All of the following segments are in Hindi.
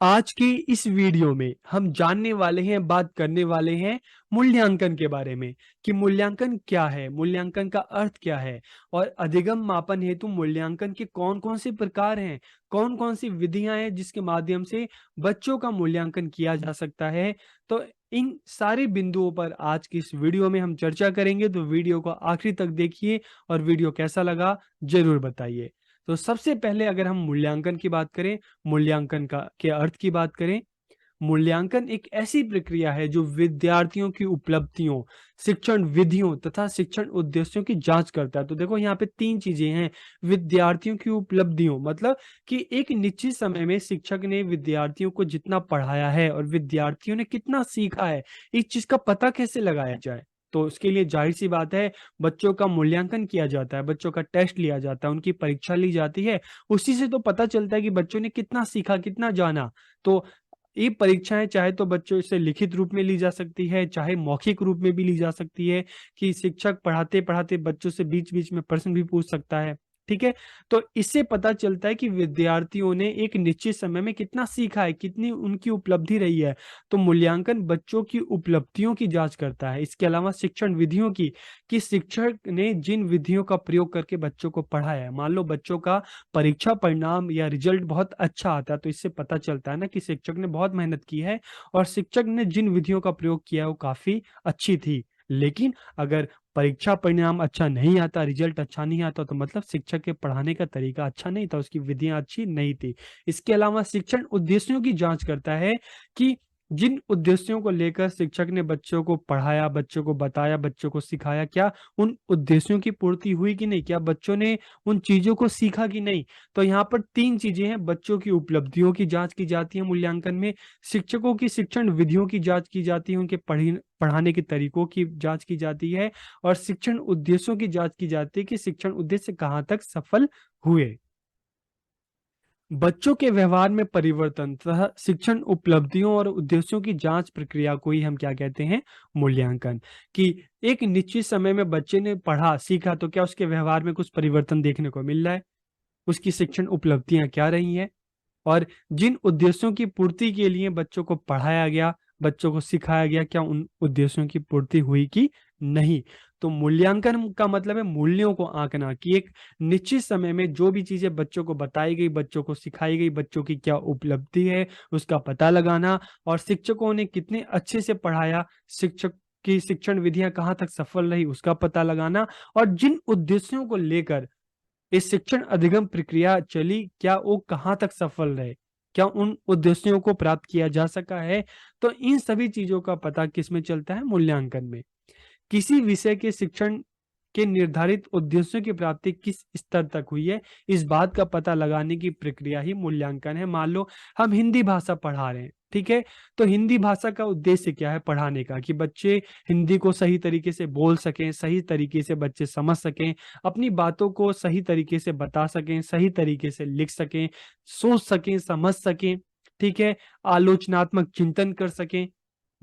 आज की इस वीडियो में हम जानने वाले हैं, बात करने वाले हैं मूल्यांकन के बारे में कि मूल्यांकन क्या है, मूल्यांकन का अर्थ क्या है और अधिगम मापन हेतु मूल्यांकन के कौन-कौन से प्रकार हैं, कौन-कौन सी विधियां हैं जिसके माध्यम से बच्चों का मूल्यांकन किया जा सकता है। तो इन सारे बिंदुओं पर आज की इस वीडियो में हम चर्चा करेंगे, तो वीडियो को आखिरी तक देखिए और वीडियो कैसा लगा ज़रूर बताइए। तो सबसे पहले अगर हम मूल्यांकन की बात करें, मूल्यांकन का के अर्थ की बात करें, मूल्यांकन एक ऐसी प्रक्रिया है जो विद्यार्थियों की उपलब्धियों, शिक्षण विधियों तथा शिक्षण उद्देश्यों की जांच करता है। तो देखो यहाँ पे 3 चीजें हैं। विद्यार्थियों की उपलब्धियों मतलब कि एक निश्चित समय में शिक्षक ने विद्यार्थियों को जितना पढ़ाया है और विद्यार्थियों ने कितना सीखा है, इस चीज का पता कैसे लगाया जाए। तो उसके लिए जाहिर सी बात है, बच्चों का मूल्यांकन किया जाता है, बच्चों का टेस्ट लिया जाता है, उनकी परीक्षा ली जाती है। उसी से तो पता चलता है कि बच्चों ने कितना सीखा, कितना जाना। तो ये परीक्षाएँ चाहे तो बच्चों से लिखित रूप में ली जा सकती है, चाहे मौखिक रूप में भी ली जा सकती है कि शिक्षक पढ़ाते-पढ़ाते बच्चों से बीच-बीच में प्रश्न भी पूछ सकता है, ठीक है? तो इससे पता चलता है कि विद्यार्थियों ने एक निश्चित समय में कितना सीखा है, कितनी उनकी उपलब्धि रही है। तो मूल्यांकन बच्चों की उपलब्धियों की जाँच करता है। इसके अलावा शिक्षण विधियों की, कि शिक्षक ने जिन विधियों का प्रयोग करके बच्चों को पढ़ाया है। मान लो बच्चों का परीक्षा परिणाम या रिजल्ट बहुत अच्छा आता है, तो इससे पता चलता है ना कि शिक्षक ने बहुत मेहनत की है और शिक्षक ने जिन विधियों का प्रयोग किया है वो काफ़ी अच्छी थी। लेकिन अगर परीक्षा परिणाम अच्छा नहीं आता, रिजल्ट अच्छा नहीं आता, तो मतलब शिक्षक के पढ़ाने का तरीका अच्छा नहीं था, उसकी विधियाँ अच्छी नहीं थी। इसके अलावा शिक्षण उद्देश्यों की जाँच करता है कि जिन उद्देश्यों को लेकर शिक्षक ने बच्चों को पढ़ाया, बच्चों को बताया, बच्चों को सिखाया, क्या उन उद्देश्यों की पूर्ति हुई कि नहीं? क्या बच्चों ने उन चीज़ों को सीखा कि नहीं? तो यहाँ पर 3 चीज़ें हैं, बच्चों की उपलब्धियों की जाँच की जाती है मूल्यांकन में, शिक्षकों की शिक्षण विधियों की जाँच की जाती है, उनके पढ़ाने के तरीकों की जाँच की जाती है और शिक्षण उद्देश्यों की जाँच की जाती है कि शिक्षण उद्देश्य कहाँ तक सफल हुए। बच्चों के व्यवहार में परिवर्तन तथा शिक्षण उपलब्धियों और उद्देश्यों की जांच प्रक्रिया को ही हम क्या कहते हैं? मूल्यांकन। कि एक निश्चित समय में बच्चे ने पढ़ा, सीखा, तो क्या उसके व्यवहार में कुछ परिवर्तन देखने को मिल रहा है? उसकी शिक्षण उपलब्धियां क्या रही हैं? और जिन उद्देश्यों की पूर्ति के लिए बच्चों को पढ़ाया गया, बच्चों को सिखाया गया, क्या उन उद्देश्यों की पूर्ति हुई कि नहीं? तो मूल्यांकन का मतलब है मूल्यों को आँकना, कि एक निश्चित समय में जो भी चीज़ें बच्चों को बताई गई, बच्चों को सिखाई गई, बच्चों की क्या उपलब्धि है, उसका पता लगाना और शिक्षकों ने कितने अच्छे से पढ़ाया, शिक्षक की शिक्षण विधियाँ कहाँ तक सफल रही, उसका पता लगाना और जिन उद्देश्यों को लेकर ये शिक्षण अधिगम प्रक्रिया चली, क्या वो कहाँ तक सफल रहे? क्या उन उद्देश्यों को प्राप्त किया जा सका है? तो इन सभी चीज़ों का पता किसमें चलता है? मूल्यांकन में। किसी विषय के शिक्षण के निर्धारित उद्देश्यों की प्राप्ति किस स्तर तक हुई है, इस बात का पता लगाने की प्रक्रिया ही मूल्यांकन है। मान लो हम हिंदी भाषा पढ़ा रहे हैं, ठीक है? तो हिंदी भाषा का उद्देश्य क्या है पढ़ाने का? कि बच्चे हिंदी को सही तरीके से बोल सकें, सही तरीके से बच्चे समझ सकें, अपनी बातों को सही तरीके से बता सकें, सही तरीके से लिख सकें, सोच सकें, समझ सकें, ठीक है? आलोचनात्मक चिंतन कर सकें,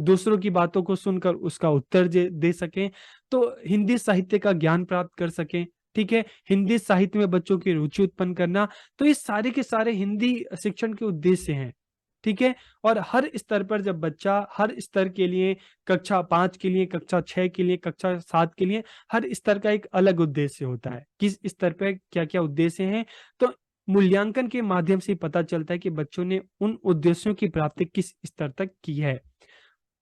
दूसरों की बातों को सुनकर उसका उत्तर दे सकें, तो हिंदी साहित्य का ज्ञान प्राप्त कर सकें, ठीक है? हिंदी साहित्य में बच्चों की रुचि उत्पन्न करना, तो ये सारे के सारे हिंदी शिक्षण के उद्देश्य हैं, ठीक है? और हर स्तर पर जब बच्चा हर स्तर के लिए कक्षा 5 के लिए, कक्षा 6 के लिए, कक्षा 7 के लिए, हर स्तर का एक अलग उद्देश्य होता है। किस स्तर पे क्या-क्या उद्देश्य हैं, तो मूल्यांकन के माध्यम से पता चलता है कि बच्चों ने उन उद्देश्यों की प्राप्ति किस स्तर तक की है।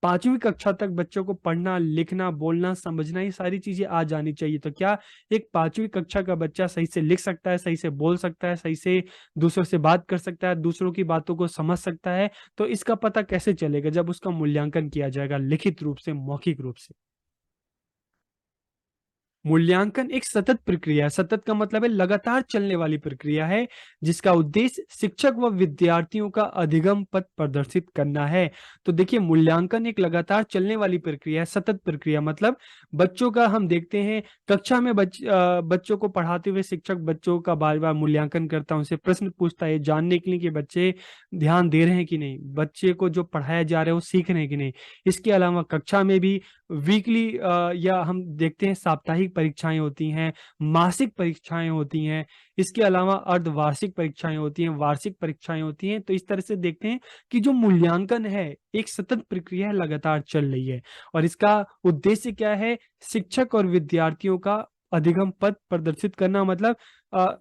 5वीं कक्षा तक बच्चों को पढ़ना, लिखना, बोलना, समझना ये सारी चीज़ें आ जानी चाहिए। तो क्या एक 5वीं कक्षा का बच्चा सही से लिख सकता है, सही से बोल सकता है, सही से दूसरों से बात कर सकता है, दूसरों की बातों को समझ सकता है? तो इसका पता कैसे चलेगा? जब उसका मूल्यांकन किया जाएगा लिखित रूप से, मौखिक रूप से। मूल्यांकन एक सतत प्रक्रिया है। सतत का मतलब है लगातार चलने वाली प्रक्रिया है, जिसका उद्देश्य शिक्षक व विद्यार्थियों का अधिगम पथ प्रदर्शित करना है। तो देखिए मूल्यांकन एक लगातार चलने वाली प्रक्रिया है, सतत प्रक्रिया मतलब बच्चों का हम देखते हैं कक्षा में बच्चों को पढ़ाते हुए शिक्षक बच्चों का बार-बार मूल्यांकन करता है, उनसे प्रश्न पूछता है जानने के लिए कि बच्चे ध्यान दे रहे हैं कि नहीं, बच्चे को जो पढ़ाया जा रहा है वो सीख रहे हैं कि नहीं। इसके अलावा कक्षा में भी वीकली या हम देखते हैं साप्ताहिक परीक्षाएं होती हैं, मासिक परीक्षाएं होती हैं, इसके अलावा अर्धवार्षिक परीक्षाएं होती हैं, वार्षिक परीक्षाएं होती हैं। तो इस तरह से देखते हैं कि जो मूल्यांकन है एक सतत प्रक्रिया है, लगातार चल रही है और इसका उद्देश्य क्या है? शिक्षक और विद्यार्थियों का अधिगम पथ प्रदर्शित करना, मतलब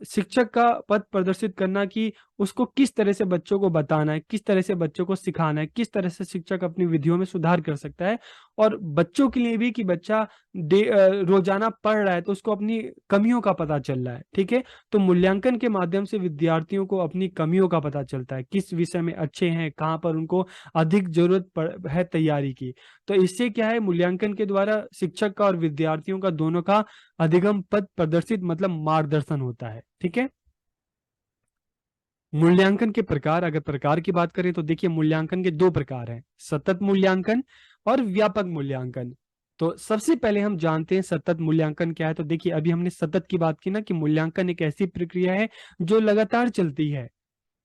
शिक्षक का पथ प्रदर्शित करना कि उसको किस तरह से बच्चों को बताना है, किस तरह से बच्चों को सिखाना है, किस तरह से शिक्षक अपनी विधियों में सुधार कर सकता है और बच्चों के लिए भी कि बच्चा रोजाना पढ़ रहा है तो उसको अपनी कमियों का पता चल रहा है। ठीक है, तो मूल्यांकन के माध्यम से विद्यार्थियों को अपनी कमियों का पता चलता है, किस विषय में अच्छे हैं, कहाँ पर उनको अधिक है तैयारी की। तो इससे क्या है, मूल्यांकन के द्वारा शिक्षक का और विद्यार्थियों का दोनों का अधिगम पथ प्रदर्शित मतलब मार्गदर्शन होता है। ठीक है, मूल्यांकन के प्रकार, अगर प्रकार की बात करें तो देखिए मूल्यांकन के दो प्रकार हैं, सतत मूल्यांकन और व्यापक मूल्यांकन। तो सबसे पहले हम जानते हैं सतत मूल्यांकन क्या है। तो देखिए अभी हमने सतत की बात की ना कि मूल्यांकन एक ऐसी प्रक्रिया है जो लगातार चलती है।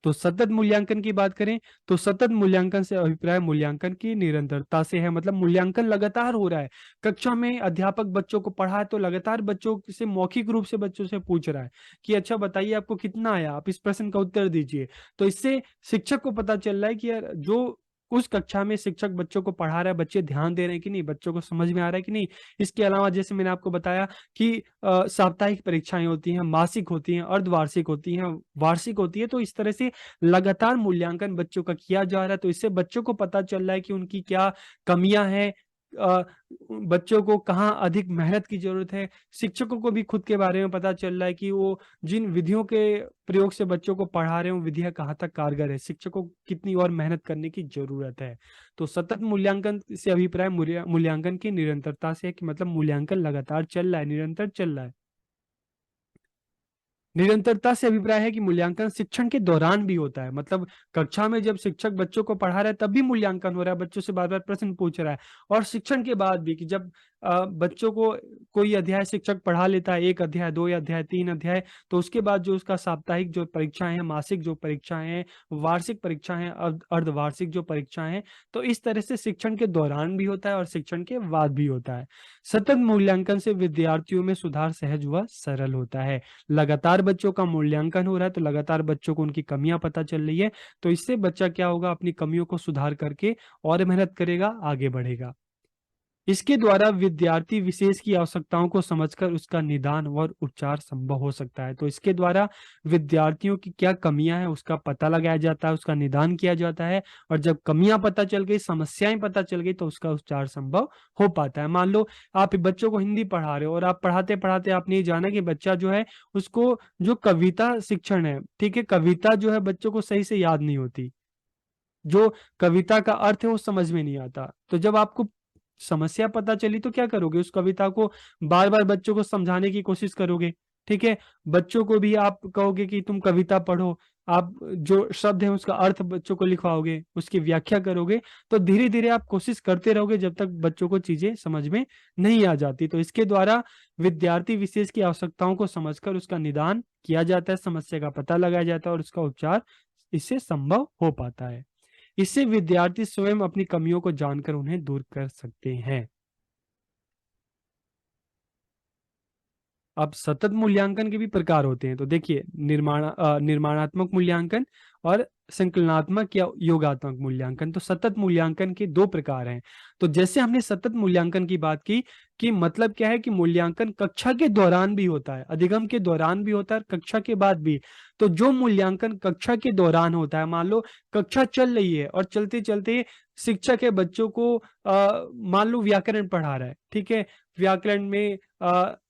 तो सतत मूल्यांकन की बात करें तो सतत मूल्यांकन से अभिप्राय मूल्यांकन की निरंतरता से है, मतलब मूल्यांकन लगातार हो रहा है। कक्षा में अध्यापक बच्चों को पढ़ा है तो लगातार बच्चों से मौखिक रूप से बच्चों से पूछ रहा है कि अच्छा बताइए आपको कितना आया, आप इस प्रश्न का उत्तर दीजिए। तो इससे शिक्षक को पता चल रहा है कि यार जो उस कक्षा में शिक्षक बच्चों को पढ़ा रहा है, बच्चे ध्यान दे रहे हैं कि नहीं, बच्चों को समझ में आ रहा है कि नहीं। इसके अलावा जैसे मैंने आपको बताया कि साप्ताहिक परीक्षाएं होती हैं, मासिक होती हैं, अर्धवार्षिक होती हैं, वार्षिक होती है। तो इस तरह से लगातार मूल्यांकन बच्चों का किया जा रहा है। तो इससे बच्चों को पता चल रहा है कि उनकी क्या कमियां हैं, अ, बच्चों को कहाँ अधिक मेहनत की जरूरत है। शिक्षकों को भी खुद के बारे में पता चल रहा है कि वो जिन विधियों के प्रयोग से बच्चों को पढ़ा रहे हैं वो विधियां कहाँ तक कारगर है, शिक्षकों को कितनी और मेहनत करने की जरूरत है। तो सतत मूल्यांकन से अभिप्राय मूल्यांकन की निरंतरता से है कि मतलब मूल्यांकन लगातार चल रहा है, निरंतर चल रहा है। निरंतरता से अभिप्राय है कि मूल्यांकन शिक्षण के दौरान भी होता है, मतलब कक्षा में जब शिक्षक बच्चों को पढ़ा रहा है तब भी मूल्यांकन हो रहा है, बच्चों से बार बार प्रश्न पूछ रहा है। और शिक्षण के बाद भी कि जब बच्चों को कोई अध्याय शिक्षक पढ़ा लेता है, एक अध्याय, दो अध्याय, तीन अध्याय, तो उसके बाद जो उसका साप्ताहिक जो परीक्षाएं हैं, मासिक जो परीक्षाएं हैं, वार्षिक परीक्षाएं हैं, अर्धवार्षिक जो परीक्षाएं हैं, तो इस तरह से शिक्षण के दौरान भी होता है और शिक्षण के बाद भी होता है। सतत मूल्यांकन से विद्यार्थियों में सुधार सहज व सरल होता है। लगातार बच्चों का मूल्यांकन हो रहा है तो लगातार बच्चों को उनकी कमियां पता चल रही है। तो इससे बच्चा क्या होगा, अपनी कमियों को सुधार करके और मेहनत करेगा, आगे बढ़ेगा। इसके द्वारा विद्यार्थी विशेष की आवश्यकताओं को समझकर उसका निदान और उपचार संभव हो सकता है। तो इसके द्वारा विद्यार्थियों की क्या कमियां हैं उसका पता लगाया जाता है, उसका निदान किया जाता है और जब कमियां पता चल गई, समस्याएं पता चल गई तो उसका उपचार संभव हो पाता है। मान लो आप बच्चों को हिंदी पढ़ा रहे हो और आप पढ़ाते पढ़ाते आपने ये जाना कि बच्चा जो है उसको जो कविता शिक्षण है, ठीक है, कविता जो है बच्चों को सही से याद नहीं होती, जो कविता का अर्थ है वो समझ में नहीं आता। तो जब आपको समस्या पता चली तो क्या करोगे, उस कविता को बार बार बच्चों को समझाने की कोशिश करोगे। ठीक है, बच्चों को भी आप कहोगे कि तुम कविता पढ़ो, आप जो शब्द है उसका अर्थ बच्चों को लिखवाओगे, उसकी व्याख्या करोगे। तो धीरे धीरे आप कोशिश करते रहोगे जब तक बच्चों को चीजें समझ में नहीं आ जाती। तो इसके द्वारा विद्यार्थी विशेष की आवश्यकताओं को समझकर उसका निदान किया जाता है, समस्या का पता लगाया जाता है और उसका उपचार इससे संभव हो पाता है। इससे विद्यार्थी स्वयं अपनी कमियों को जानकर उन्हें दूर कर सकते हैं। अब सतत मूल्यांकन के भी प्रकार होते हैं। तो देखिए निर्माणात्मक मूल्यांकन और संकलनात्मक या योगात्मक मूल्यांकन। तो सतत मूल्यांकन के दो प्रकार हैं। तो जैसे हमने सतत मूल्यांकन की बात की कि मतलब क्या है कि मूल्यांकन कक्षा के दौरान भी होता है, अधिगम के दौरान भी होता है, कक्षा के बाद भी। तो जो मूल्यांकन कक्षा के दौरान होता है, मान लो कक्षा चल रही है और चलते चलते शिक्षक है बच्चों को मान लो व्याकरण पढ़ा रहा है, ठीक है, व्याकरण में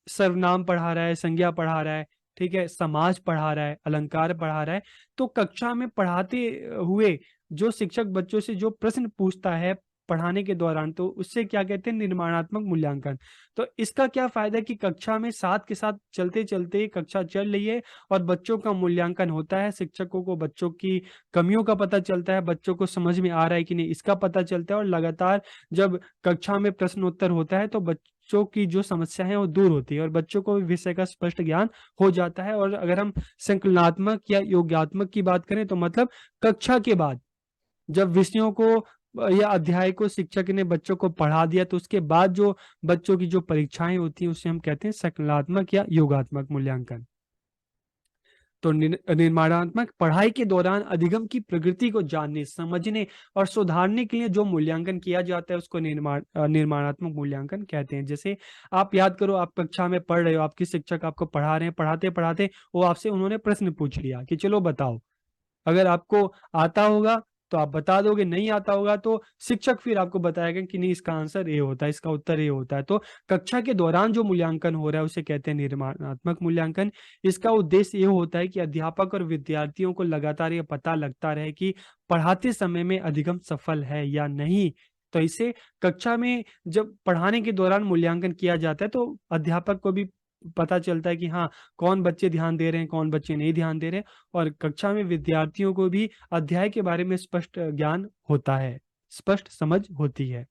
सर्वनाम पढ़ा रहा है, संज्ञा पढ़ा रहा है, ठीक है, समाज पढ़ा रहा है, अलंकार पढ़ा रहा है। तो कक्षा में पढ़ाते हुए जो शिक्षक बच्चों से जो प्रश्न पूछता है पढ़ाने के दौरान, तो उससे क्या कहते हैं, निर्माणात्मक मूल्यांकन। तो इसका क्या फायदा है कि कक्षा में साथ के साथ चलते चलते कक्षा चल रही है और बच्चों का मूल्यांकन होता है, शिक्षकों को बच्चों की कमियों का पता चलता है, बच्चों को समझ में आ रहा है कि नहीं इसका पता चलता है और लगातार जब कक्षा में प्रश्नोत्तर होता है तो बच्चों की जो समस्या है वो दूर होती है और बच्चों को विषय का स्पष्ट ज्ञान हो जाता है। और अगर हम संकलनात्मक या योगात्मक की बात करें तो मतलब कक्षा के बाद जब विषयों को या अध्याय को शिक्षक ने बच्चों को पढ़ा दिया, तो उसके बाद जो बच्चों की जो परीक्षाएं होती हैं उसे हम कहते हैं संकलनात्मक या योगात्मक मूल्यांकन। तो निर्माणात्मक पढ़ाई के दौरान अधिगम की प्रकृति को जानने, समझने और सुधारने के लिए जो मूल्यांकन किया जाता है उसको निर्माणात्मक मूल्यांकन कहते हैं। जैसे आप याद करो, आप कक्षा में पढ़ रहे हो, आपके शिक्षक आपको पढ़ा रहे हैं, पढ़ाते पढ़ाते वो आपसे उन्होंने प्रश्न पूछ लिया कि चलो बताओ। अगर आपको आता होगा तो आप बता दोगे, नहीं आता होगा तो शिक्षक फिर आपको बताएगा कि नहीं, इसका आंसर ये होता है, इसका उत्तर ये होता है। तो कक्षा के दौरान जो मूल्यांकन हो रहा है उसे कहते हैं निर्माणात्मक मूल्यांकन। इसका उद्देश्य ये होता है कि अध्यापक और विद्यार्थियों को लगातार ये पता लगता रहे कि पढ़ाते समय में अधिगम सफल है या नहीं। तो इसे कक्षा में जब पढ़ाने के दौरान मूल्यांकन किया जाता है तो अध्यापक को भी पता चलता है कि हाँ, कौन बच्चे ध्यान दे रहे हैं, कौन बच्चे नहीं ध्यान दे रहे हैं। और कक्षा में विद्यार्थियों को भी अध्याय के बारे में स्पष्ट ज्ञान होता है, स्पष्ट समझ होती है।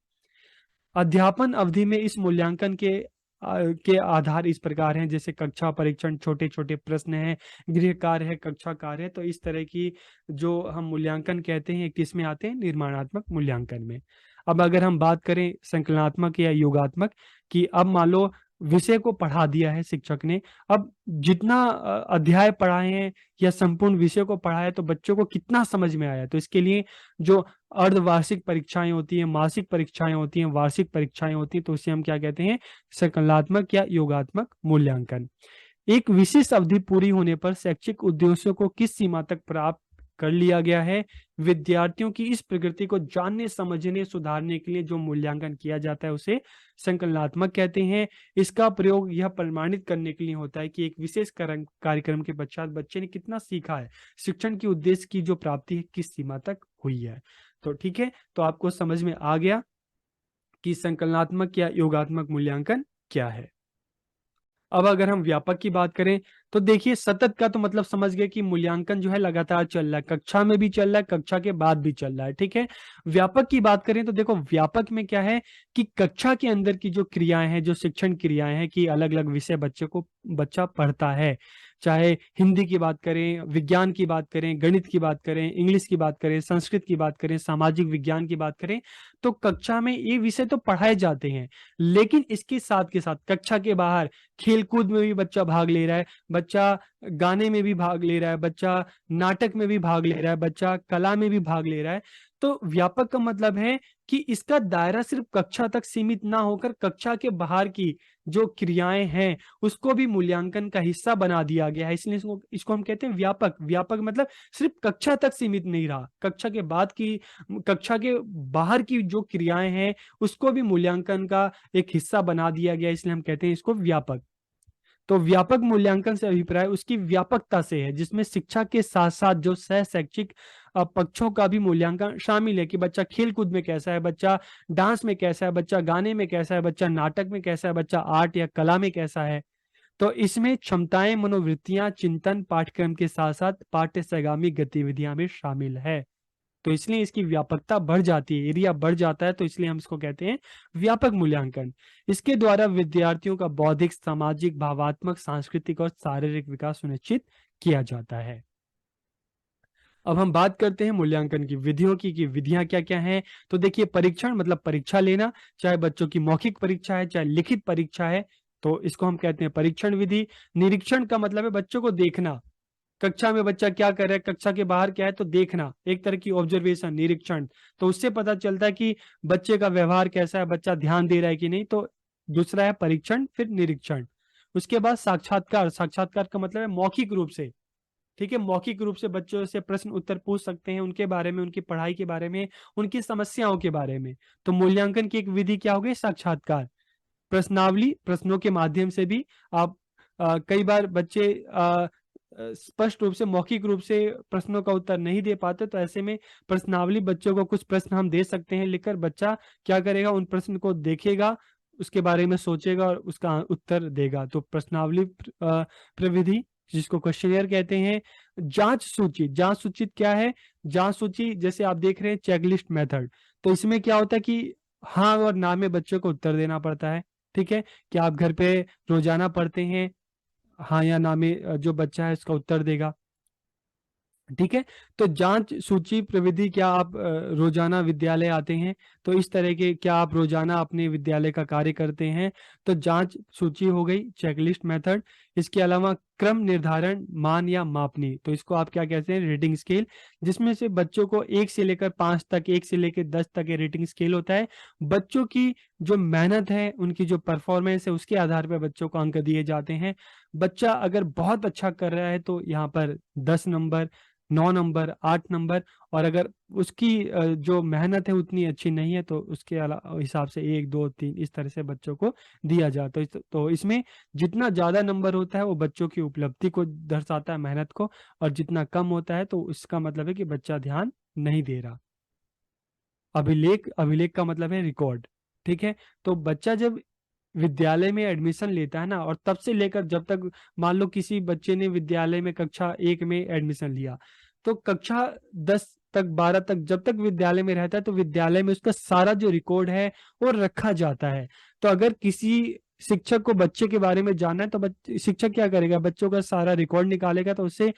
अध्यापन अवधि में इस मूल्यांकन के आधार इस प्रकार हैं, जैसे कक्षा परीक्षण, छोटे छोटे प्रश्न हैं, गृह कार्य है, कक्षा कार्य है। तो इस तरह की जो हम मूल्यांकन कहते हैं किस में आते हैं, निर्माणात्मक मूल्यांकन में। अब अगर हम बात करें संकलनात्मक या योगात्मक, कि अब मान लो विषय को पढ़ा दिया है शिक्षक ने, अब जितना अध्याय पढ़ाए हैं या संपूर्ण विषय को पढ़ाया है तो बच्चों को कितना समझ में आया। तो इसके लिए जो अर्धवार्षिक परीक्षाएं होती हैं, मासिक परीक्षाएं होती हैं, वार्षिक परीक्षाएं होती हैं, तो उसे हम क्या कहते हैं, संकलनात्मक या योगात्मक मूल्यांकन। एक विशेष अवधि पूरी होने पर शैक्षिक उद्देश्यों को किस सीमा तक प्राप्त कर लिया गया है, विद्यार्थियों की इस प्रकृति को जानने, समझने, सुधारने के लिए जो मूल्यांकन किया जाता है उसे संकलनात्मक कहते हैं। इसका प्रयोग यह प्रमाणित करने के लिए होता है कि एक विशेष कार्यक्रम के पश्चात बच्चे ने कितना सीखा है, शिक्षण की उद्देश्य की जो प्राप्ति है किस सीमा तक हुई है। तो ठीक है, तो आपको समझ में आ गया कि संकलनात्मक या योगात्मक मूल्यांकन क्या है। अब अगर हम व्यापक की बात करें तो देखिए, सतत का तो मतलब समझ गए कि मूल्यांकन जो है लगातार चल रहा है, कक्षा में भी चल रहा है, कक्षा के बाद भी चल रहा है। ठीक है, व्यापक की बात करें तो देखो, व्यापक में क्या है कि कक्षा के अंदर की जो क्रियाएं हैं, जो शिक्षण क्रियाएं हैं, कि अलग अलग विषय बच्चा पढ़ता है, चाहे हिंदी की बात करें, विज्ञान की बात करें, गणित की बात करें, इंग्लिश की बात करें, संस्कृत की बात करें, सामाजिक विज्ञान की बात करें, तो कक्षा में ये विषय तो पढ़ाए जाते हैं। लेकिन इसके साथ के साथ कक्षा के बाहर खेलकूद में भी बच्चा भाग ले रहा है, बच्चा गाने में भी भाग ले रहा है, बच्चा नाटक में भी भाग ले रहा है, बच्चा कला में भी भाग ले रहा है। तो व्यापक का मतलब है कि इसका दायरा सिर्फ कक्षा तक सीमित ना होकर कक्षा के बाहर की जो क्रियाएं हैं उसको भी मूल्यांकन का हिस्सा बना दिया गया है। इसलिए इसको हम कहते हैं व्यापक। व्यापक मतलब सिर्फ कक्षा तक सीमित नहीं रहा, कक्षा के बाद की, कक्षा के बाहर की जो क्रियाएं हैं उसको भी मूल्यांकन का एक हिस्सा बना दिया गया, इसलिए हम कहते हैं इसको व्यापक। तो व्यापक मूल्यांकन से अभिप्राय उसकी व्यापकता से है, जिसमें शिक्षा के साथ साथ जो सह शैक्षिक पक्षों का भी मूल्यांकन शामिल है, कि बच्चा खेल कूद में कैसा है, बच्चा डांस में कैसा है, बच्चा गाने में कैसा है, बच्चा नाटक में कैसा है, बच्चा आर्ट या कला में कैसा है। तो इसमें क्षमताएं, मनोवृत्तियां, चिंतन पाठ्यक्रम के साथ साथ पाठ्य सहगामी गतिविधियां भी शामिल है। तो इसलिए इसकी व्यापकता बढ़ जाती है, एरिया बढ़ जाता है, तो इसलिए हम इसको कहते हैं व्यापक मूल्यांकन। इसके द्वारा विद्यार्थियों का बौद्धिक, सामाजिक, भावात्मक, सांस्कृतिक और शारीरिक विकास सुनिश्चित किया जाता है। अब हम बात करते हैं मूल्यांकन की विधियों की, कि विधियां क्या क्या हैं। तो देखिए, परीक्षण मतलब परीक्षा लेना, चाहे बच्चों की मौखिक परीक्षा है, चाहे लिखित परीक्षा है, तो इसको हम कहते हैं परीक्षण विधि। निरीक्षण का मतलब है बच्चों को देखना, कक्षा में बच्चा क्या कर रहा है, कक्षा के बाहर क्या है, तो देखना, एक तरह की ऑब्जर्वेशन, निरीक्षण। तो उससे पता चलता है कि बच्चे का व्यवहार कैसा है, बच्चा ध्यान दे रहा है कि नहीं। तो दूसरा है परीक्षण, फिर निरीक्षण। उसके बाद साक्षात्कार। साक्षात्कार का मतलब है मौखिक रूप से, ठीक है, मौखिक रूप से बच्चों से प्रश्न उत्तर पूछ सकते हैं, उनके बारे में, उनकी पढ़ाई के बारे में, उनकी समस्याओं के बारे में। तो मूल्यांकन की एक विधि क्या हो गई, साक्षात्कार। प्रश्नावली, प्रश्नों के माध्यम से भी आप कई बार बच्चे स्पष्ट रूप से, मौखिक रूप से प्रश्नों का उत्तर नहीं दे पाते, तो ऐसे में प्रश्नावली, बच्चों को कुछ प्रश्न हम दे सकते हैं लिखकर, बच्चा क्या करेगा, उन प्रश्न को देखेगा, उसके बारे में सोचेगा और उसका उत्तर देगा। तो प्रश्नावली प्रविधि, जिसको क्वेश्चनियर कहते हैं। जांच सूची। जांच सूची क्या है, जांच सूची जैसे आप देख रहे हैं चेकलिस्ट मेथड, तो इसमें क्या होता है कि हाँ और ना में बच्चों को उत्तर देना पड़ता है। ठीक है, कि आप घर पे रोजाना पढ़ते हैं, हाँ या ना में जो बच्चा है उसका उत्तर देगा। ठीक है। तो जांच सूची प्रविधि, क्या आप रोजाना विद्यालय आते हैं? तो इस तरह के, क्या आप रोजाना अपने विद्यालय का कार्य करते हैं? तो जांच सूची हो गई, चेकलिस्ट मेथड। इसके अलावा क्रम निर्धारण, मान या मापनी, तो इसको आप क्या कहते हैं? रेटिंग स्केल, जिसमें से बच्चों को 1 से लेकर 5 तक, 1 से लेकर 10 तक ये रेटिंग स्केल होता है। बच्चों की जो मेहनत है, उनकी जो परफॉर्मेंस है, उसके आधार पर बच्चों को अंक दिए जाते हैं। बच्चा अगर बहुत अच्छा कर रहा है तो यहाँ पर 10 नंबर, 9 नंबर, 8 नंबर। और अगर उसकी जो मेहनत है उतनी अच्छी नहीं है तो उसके हिसाब से 1, 2, 3 इस तरह से बच्चों को दिया जाता है। तो इसमें जितना ज्यादा नंबर होता है वो बच्चों की उपलब्धि को दर्शाता है, मेहनत को। और जितना कम होता है तो इसका मतलब है कि बच्चा ध्यान नहीं दे रहा। अभिलेख, अभिलेख का मतलब है रिकॉर्ड। ठीक है। तो बच्चा जब विद्यालय में एडमिशन लेता है ना, और तब से लेकर जब तक, मान लो किसी बच्चे ने विद्यालय में कक्षा 1 में एडमिशन लिया, तो कक्षा 10 तक, 12 तक, जब तक विद्यालय में रहता है तो विद्यालय में उसका सारा जो रिकॉर्ड है वो रखा जाता है। तो अगर किसी शिक्षक को बच्चे के बारे में जानना है तो शिक्षक क्या करेगा? बच्चों का सारा रिकॉर्ड निकालेगा, तो उससे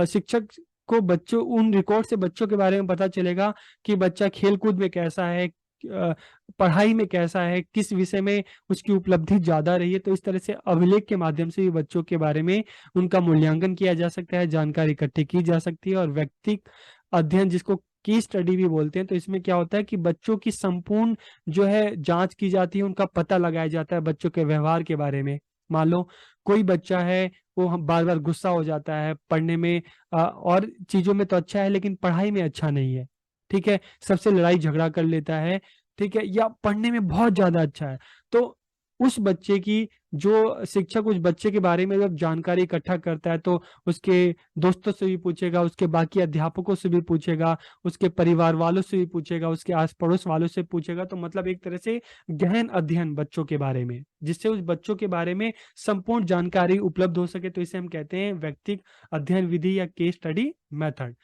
शिक्षक को बच्चों, उन रिकॉर्ड से बच्चों के बारे में पता चलेगा कि बच्चा खेल कूद में कैसा है, पढ़ाई में कैसा है, किस विषय में उसकी उपलब्धि ज्यादा रही है। तो इस तरह से अभिलेख के माध्यम से भी बच्चों के बारे में उनका मूल्यांकन किया जा सकता है, जानकारी इकट्ठी की जा सकती है। और व्यक्तिगत अध्ययन, जिसको केस स्टडी भी बोलते हैं, तो इसमें क्या होता है कि बच्चों की संपूर्ण जो है जांच की जाती है, उनका पता लगाया जाता है बच्चों के व्यवहार के बारे में। मान लो कोई बच्चा है, वो हम बार बार गुस्सा हो जाता है पढ़ने में, और चीजों में तो अच्छा है लेकिन पढ़ाई में अच्छा नहीं है। ठीक है। सबसे लड़ाई झगड़ा कर लेता है। ठीक है। या पढ़ने में बहुत ज्यादा अच्छा है। तो उस बच्चे की, जो शिक्षक उस बच्चे के बारे में जब जानकारी इकट्ठा करता है तो उसके दोस्तों से भी पूछेगा, उसके बाकी अध्यापकों से भी पूछेगा, उसके परिवार वालों से भी पूछेगा, उसके आस पड़ोस वालों से पूछेगा। तो मतलब एक तरह से गहन अध्ययन बच्चों के बारे में, जिससे उस बच्चों के बारे में संपूर्ण जानकारी उपलब्ध हो सके। तो इसे हम कहते हैं व्यक्तिगत अध्ययन विधि या केस स्टडी मेथड।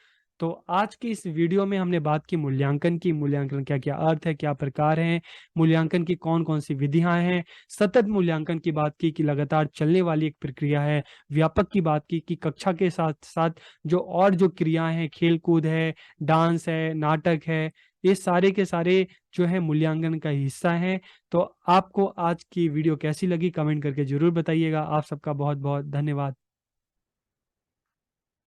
तो आज की इस वीडियो में हमने बात की मूल्यांकन की। मूल्यांकन क्या क्या अर्थ है, क्या प्रकार हैं, मूल्यांकन की कौन कौन सी विधियां हैं। सतत मूल्यांकन की बात की कि लगातार चलने वाली एक प्रक्रिया है। व्यापक की बात की कि कक्षा के साथ साथ जो और जो क्रियाएं हैं, खेल कूद है, डांस है, नाटक है, ये सारे के सारे जो है मूल्यांकन का हिस्सा हैं। तो आपको आज की वीडियो कैसी लगी, कमेंट करके जरूर बताइएगा। आप सबका बहुत बहुत धन्यवाद।